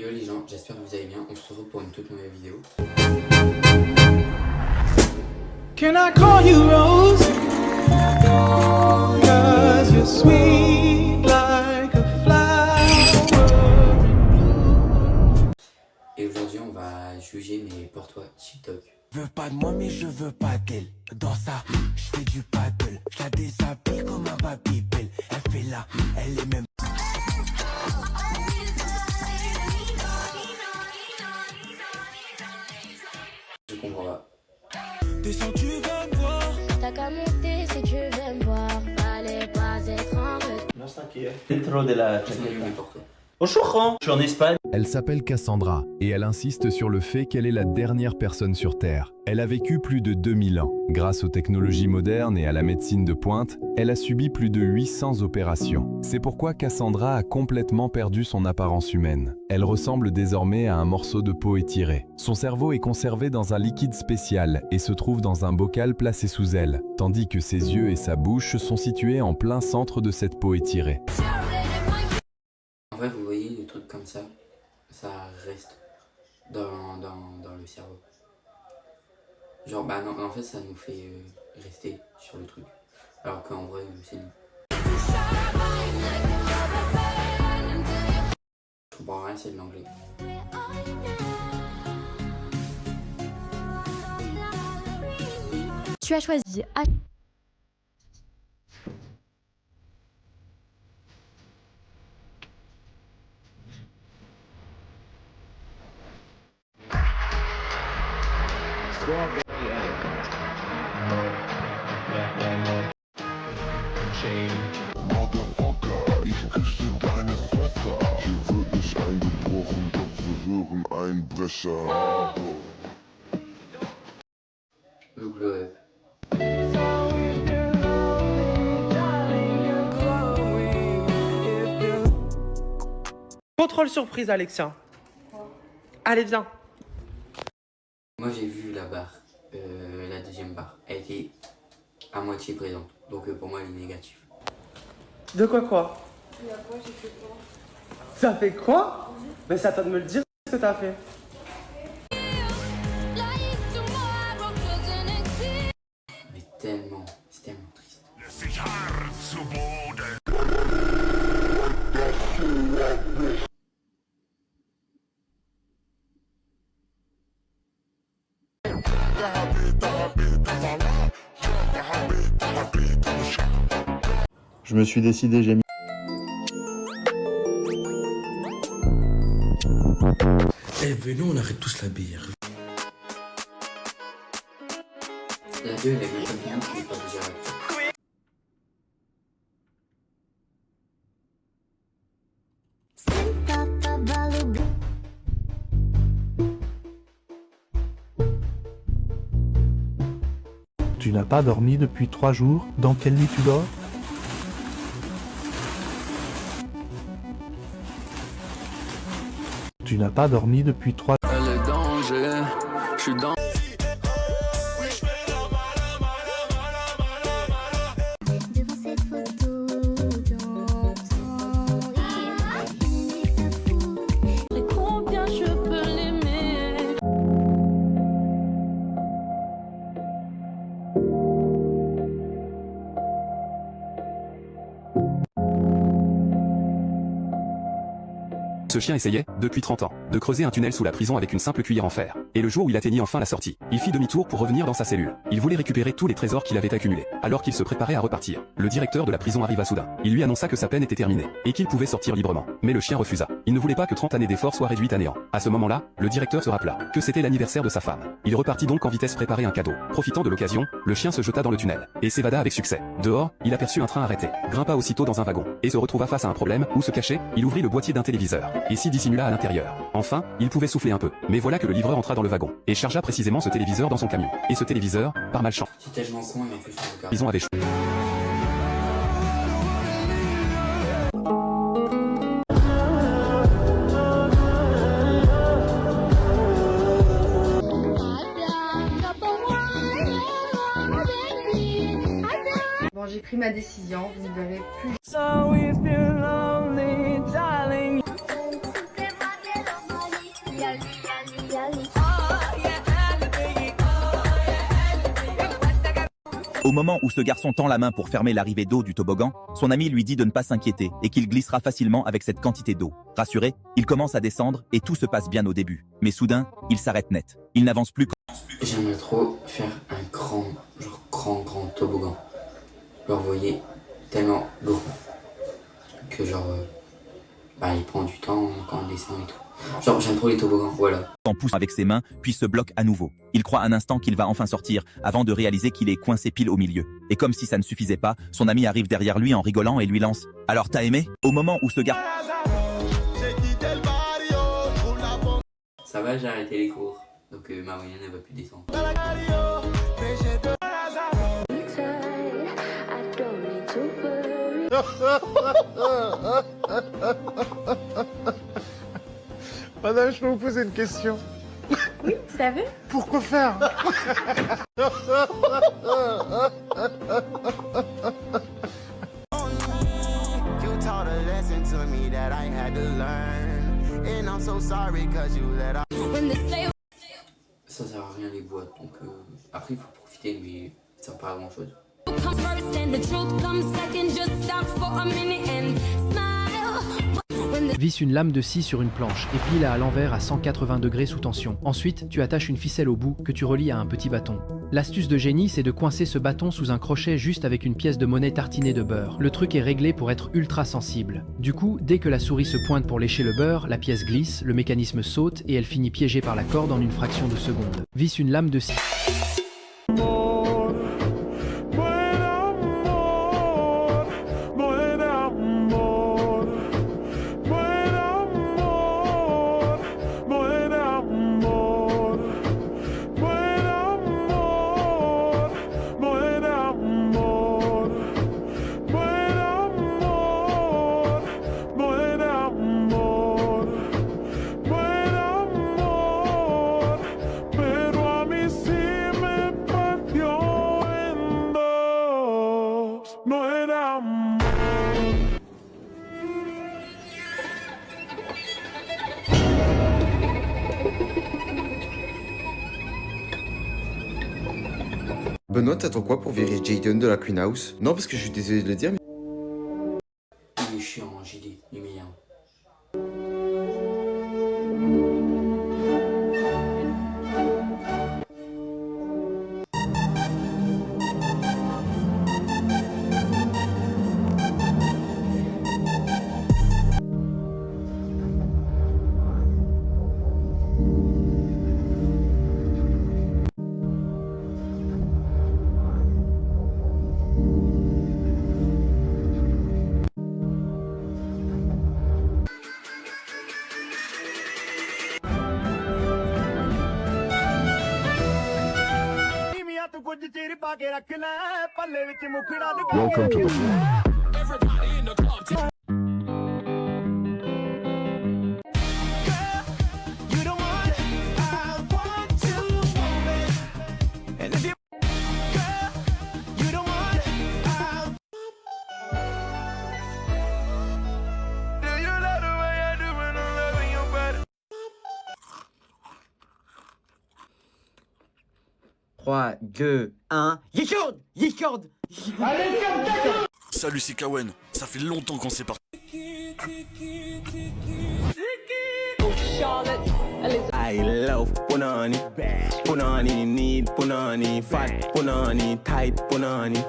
Yo les gens, j'espère que vous allez bien, on se retrouve pour une toute nouvelle vidéo. Can I call you Rose? 'Cause you're sweet like a flower in bloom. Et aujourd'hui on va juger mes pour-toi TikTok. Je veux pas de moi mais je veux pas d'elle. Dans ça, je fais du paddle. Je la déshabille comme un Babybel. Elle fait là, elle est même. Je comprends pas. Descends, tu vas me voir. T'as qu'à monter si tu veux me voir. Fallait pas être en retard. No sta chi è? Dentro della Quels sont mes chaqueta. pour-toi? Bonjour, je suis en Espagne. Elle s'appelle Cassandra et elle insiste sur le fait qu'elle est la dernière personne sur Terre. Elle a vécu plus de 2000 ans. Grâce aux technologies modernes et à la médecine de pointe, elle a subi plus de 800 opérations. C'est pourquoi Cassandra a complètement perdu son apparence humaine. Elle ressemble désormais à un morceau de peau étiré. Son cerveau est conservé dans un liquide spécial et se trouve dans un bocal placé sous elle, tandis que ses yeux et sa bouche sont situés en plein centre de cette peau étirée. En vrai vous voyez des trucs comme ça reste dans le cerveau. Genre bah non, en fait ça nous fait rester sur le truc. Alors qu'en vrai c'est nous. Je comprends rien, c'est de l'anglais. Tu as choisi Le rêve. Contrôle surprise, Alexia. Allez, viens. Moi j'ai vu la barre, la deuxième barre. Elle était à moitié présente. Donc pour moi elle est négative. De quoi? Ça fait quoi? Mais c'est à toi de me le dire ce que t'as fait. Mais tellement, c'est tellement triste. Je me suis décidé, j'ai mis... Eh, venez, on arrête tous la bière. La 2 elle est même pas finie, je l'ai pas déjà arrêté. Tu n'as pas dormi depuis 3 jours. Dans quelle nuit tu dors? Tu n'as pas dormi depuis 3 jours. Le danger, je suis dans. devant cette photo dans ton lit. Et combien je peux l'aimer? Ce chien essayait, depuis 30 ans, de creuser un tunnel sous la prison avec une simple cuillère en fer. Et le jour où il atteignit enfin la sortie, il fit demi-tour pour revenir dans sa cellule. Il voulait récupérer tous les trésors qu'il avait accumulés. Alors qu'il se préparait à repartir, le directeur de la prison arriva soudain. Il lui annonça que sa peine était terminée, et qu'il pouvait sortir librement. Mais le chien refusa. Il ne voulait pas que 30 années d'efforts soient réduites à néant. À ce moment-là, le directeur se rappela que c'était l'anniversaire de sa femme. Il repartit donc en vitesse préparer un cadeau. Profitant de l'occasion, le chien se jeta dans le tunnel, et s'évada avec succès. Dehors, il aperçut un train arrêté, grimpa aussitôt dans un wagon, et se retrouva face à un problème. Où se cacher? Il ouvrit le boîtier d'un téléviseur, et s'y dissimula à l'intérieur. Enfin, il pouvait souffler un peu. Mais voilà que le livreur entra dans le wagon, et chargea précisément ce téléviseur dans son camion. Et ce téléviseur, par malchance, C'est tellement con et en plus on regarde. ils ont avait Bon, j'ai pris ma décision, vous ne verrez plus. So if you're lonely, darling. Au moment où ce garçon tend la main pour fermer l'arrivée d'eau du toboggan, son ami lui dit de ne pas s'inquiéter et qu'il glissera facilement avec cette quantité d'eau. Rassuré, il commence à descendre et tout se passe bien au début. Mais soudain, il s'arrête net. Il n'avance plus que... J'aimerais trop faire un grand toboggan. Genre, vous voyez, tellement grand que genre, il prend du temps quand on descend et tout. Genre, j'aime trop les toboggans, voilà. En pousse avec ses mains, puis se bloque à nouveau. Il croit un instant qu'il va enfin sortir, avant de réaliser qu'il est coincé pile au milieu. Et comme si ça ne suffisait pas, son ami arrive derrière lui en rigolant et lui lance « Alors t'as aimé ?» Au moment où ce gars... Ça va, j'ai arrêté les cours, donc ma moyenne ne va plus descendre. Madame, je peux vous poser une question? Oui, vous savez? Pourquoi faire? Ça sert à rien les boîtes, donc après il faut profiter, mais ça sert pas à grand chose. Visse une lame de scie sur une planche et plie-la à l'envers à 180 degrés sous tension. Ensuite, tu attaches une ficelle au bout que tu relis à un petit bâton. L'astuce de génie, c'est de coincer ce bâton sous un crochet juste avec une pièce de monnaie tartinée de beurre. Le truc est réglé pour être ultra sensible. Du coup, dès que la souris se pointe pour lécher le beurre, la pièce glisse, le mécanisme saute et elle finit piégée par la corde en une fraction de seconde. Visse une lame de scie. Benoît, t'attends quoi pour virer Jaden de la Queen House? Non, parce que je suis désolé de le dire, mais... Il est chiant, JD, il est meilleur. Welcome to the Trois, deux, un, Yichord! Yichord! Salut, c'est Kawen. Ça fait longtemps qu'on s'est parti. I love punani, punani need punani, fat punani, tight punani.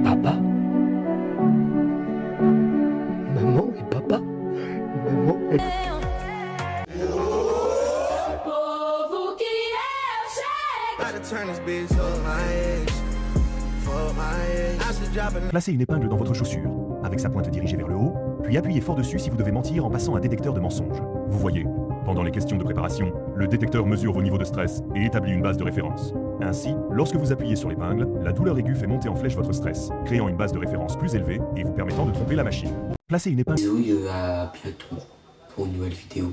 Papa. Maman et papa. Maman et... Placez une épingle dans votre chaussure, avec sa pointe dirigée vers le haut, puis appuyez fort dessus si vous devez mentir en passant un détecteur de mensonges. Vous voyez, Pendant les questions de préparation, le détecteur mesure vos niveaux de stress et établit une base de référence. Ainsi, lorsque vous appuyez sur l'épingle, la douleur aiguë fait monter en flèche votre stress, créant une base de référence plus élevée et vous permettant de tromper la machine. Placez une épingle... Bisous, à bientôt pour une nouvelle vidéo.